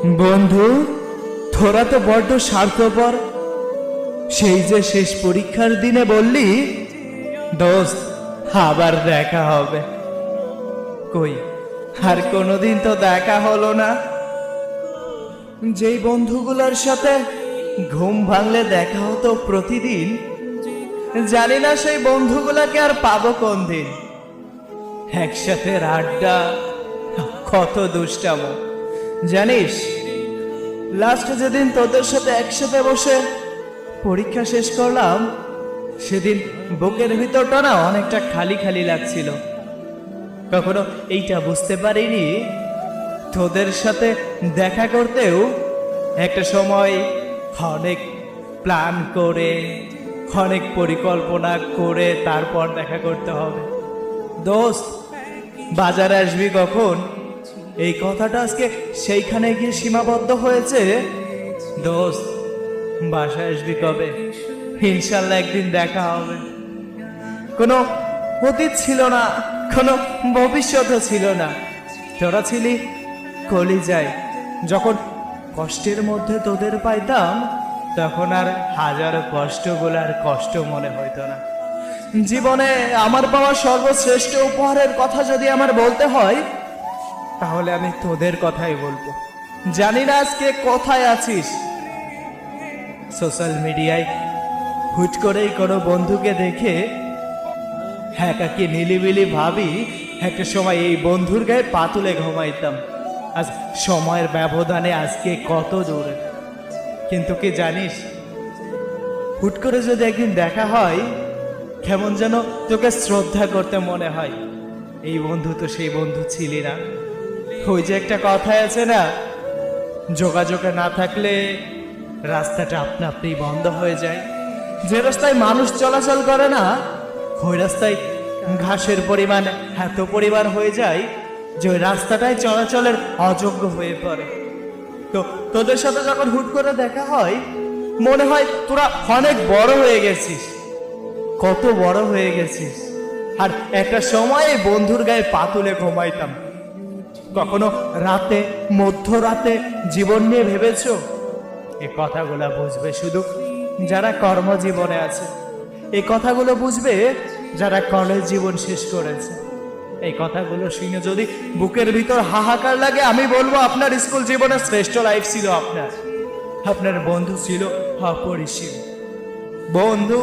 বন্ধু, তোরা তো বড্ড স্বার্থপর। সেই যে শেষ পরীক্ষার দিনে বললি দোস্ত আবার দেখা হবে, কই আর কোনোদিন তো দেখা হলো না। যেই বন্ধুগুলোর সাথে ঘুম ভাঙলে দেখা হতো প্রতিদিন, জানি না সেই বন্ধুগুলাকে আর পাবো কোন দিন। একসাথে আড্ডা, কত দুষ্টামো। জানিস, লাস্ট যেদিন তোদের সাথে একসাথে বসে পরীক্ষা শেষ করলাম, সেদিন বুকের ভিতরটা না অনেকটা খালি খালি লাগছিল। কখনো এইটা বুঝতে পারিনি তোদের সাথে দেখা করতেও একটা সময় অনেক প্ল্যান করে, অনেক পরিকল্পনা করে তারপর দেখা করতে হবে। দোস্ত, বাজারে আসবি কখন? এই কথাটা আজকে সেইখানে গিয়ে সীমাবদ্ধ হয়েছে। দোস্ত, বাসায় আসবি কবে? ইনশাল্লাহ একদিন দেখা হবে। কোনো অতীত ছিল না, কোনো ভবিষ্যৎও ছিল না। তোরা ছিলি কলিজায়। যখন কষ্টের মধ্যে তোদের পাইতাম, তখন আর হাজার কষ্টগুলার কষ্ট মনে হইতো না। জীবনে আমার পাওয়া সর্বশ্রেষ্ঠ উপহারের কথা যদি আমার বলতে হয়, তাহলে আমি তোদের কথাই বলবো। জানি না আজকে কোথায় আছিস। সোশ্যাল মিডিয়ায় হুট করেই কোনো বন্ধুকে দেখে একাকী নিলিবিলি ভাবি একটা সময় এই বন্ধুর গায়ে পা তুলে ঘুমাইতাম। আজ সময়ের ব্যবধানে আজকে কত দূরে। কিন্তু কি জানিস, হুট করে যদি একদিন দেখা হয়, কেমন যেন তোকে শ্রদ্ধা করতে মনে হয়। এই বন্ধু তো সেই বন্ধু ছিলি না। ওই যে একটা কথাই আছে না, যোগাযোগে না থাকলে রাস্তাটা আপনা আপনি বন্ধ হয়ে যায়। যে রাস্তায় মানুষ চলাচল করে না, ওই রাস্তায় ঘাসের পরিমাণ এত পরিমাণ হয়ে যায় যে ওই রাস্তাটাই চলাচলের অযোগ্য হয়ে পড়ে। তো তোদের সাথে যখন হুট করে দেখা হয়, মনে হয় তোরা অনেক বড় হয়ে গেছিস, কত বড় হয়ে গেছিস। আর একটা সময় বন্ধুর গায়ে পা তুলে ঘুমাইতাম। কখনো রাতে, মধ্যরাতে জীবন নিয়ে ভেবেছো? এই কথাগুলো বুঝবে শুধু যারা কর্মজীবনে আছে। এই কথাগুলো বুঝবে যারা কলেজ জীবন শেষ করেছে। এই কথাগুলো শুনে যদি বুকের ভিতর হাহাকার লাগে, আমি বলবো আপনার স্কুল জীবনের শ্রেষ্ঠ লাইফ ছিল আপনার। আপনার বন্ধু ছিল অপরিসীম। বন্ধু,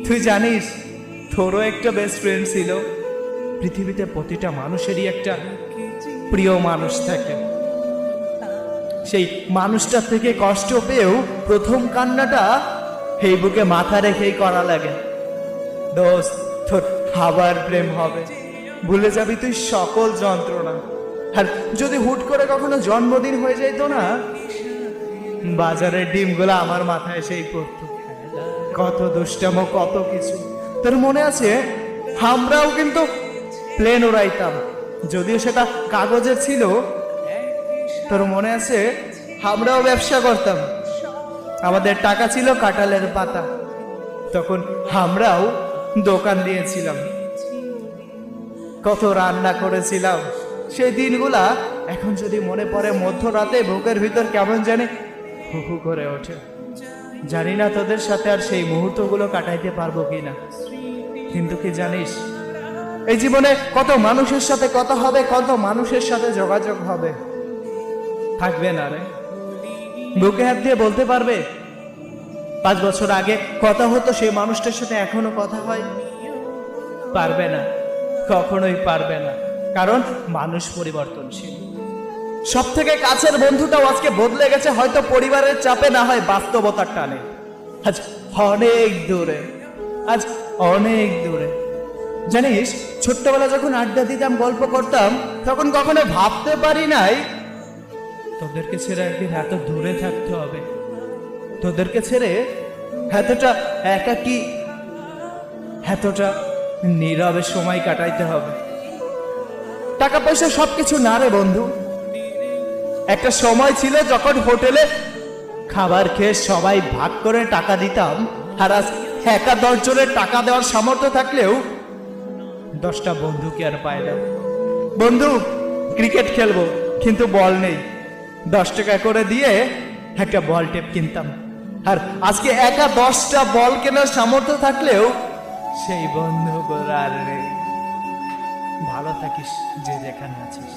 তুই জানিস তোরও একটা বেস্ট ফ্রেন্ড ছিল। পৃথিবীতে প্রতিটা মানুষেরই একটা প্রিয় মানুষ থাকে। সেই মানুষটা থেকে কষ্ট পেয়েও প্রথম কান্নাটা এই বুকে মাথা রেখেই করা লাগে। দোস্ত, তোর আবার প্রেম হবে, ভুলে যাবি তুই সকল যন্ত্রণা। আর যদি হুট করে কখনো জন্মদিন হয়ে যেত না, বাজারের ডিমগুলো আমার মাথায় এসেই পড়তো। কত দুষ্টামো, কত কিছু। তোর মনে আছে, আমরাও কিন্তু প্লেন উড়াইতাম, যদিও সেটা কাগজের ছিল। তোর মনে আছে, আমরাও ব্যবসা করতাম। আমাদের টাকা ছিল কাঁঠালের পাতা। তখন আমরাও দোকান দিয়েছিলাম, কত রান্না করেছিলাম। সেই দিনগুলা এখন যদি মনে পড়ে, মধ্যরাতে বুকের ভিতর কেমন জানি হু হু করে ওঠে। জানি না তোদের সাথে আর সেই মুহূর্তগুলো কাটাইতে পারবো কিনা। কিন্তু কি জানিস, এই জীবনে কত মানুষের সাথে কথা হবে, কত মানুষের সাথে যোগাযোগ হবে, থাকবে না রে। বুকে হাত দিয়ে বলতে পারবে 5 বছর আগে কথা হতো, সেই মানুষটার সাথে এখনো কথা হয়? পারবে না, কখনোই পারবে না। কারণ মানুষ পরিবর্তনশীল। সব থেকে কাছের বন্ধুটাও আজকে বদলে গেছে, হয়তো পরিবারের চাপে, না হয় বাস্তবতার টানে। আজ অনেক দূরে, আজ অনেক দূরে। জানিস, ছোট্টবেলা যখন আড্ডা দিতাম, গল্প করতাম, তখন কখনো ভাবতে পারি নাই তোদেরকে ছেড়ে একদিন এত দূরে থাকতে হবে। তোদেরকে ছেড়ে এতটা একাকী, এতটা নীরবে সময় কাটাইতে হবে। টাকা পয়সা সবকিছু না রে বন্ধু। একটা সময় ছিল যখন হোটেলে খাবার খেয়ে সবাই ভাগ করে টাকা দিতাম, আর আজ একা 10 জনের টাকা দেওয়ার সামর্থ্য থাকলেও 10টা বন্ধুকে আর পায় না। বন্ধু, ক্রিকেট খেলবো, কিন্তু বল নেই। 10 টাকা করে দিয়ে একটা বল টেপ কিনতাম। আর আজকে একা 10টা বল কেনার সামর্থ্য থাকলেও সেই বন্ধুগুলো আর নেই। ভালো থাকিস যে যেখানে আছিস।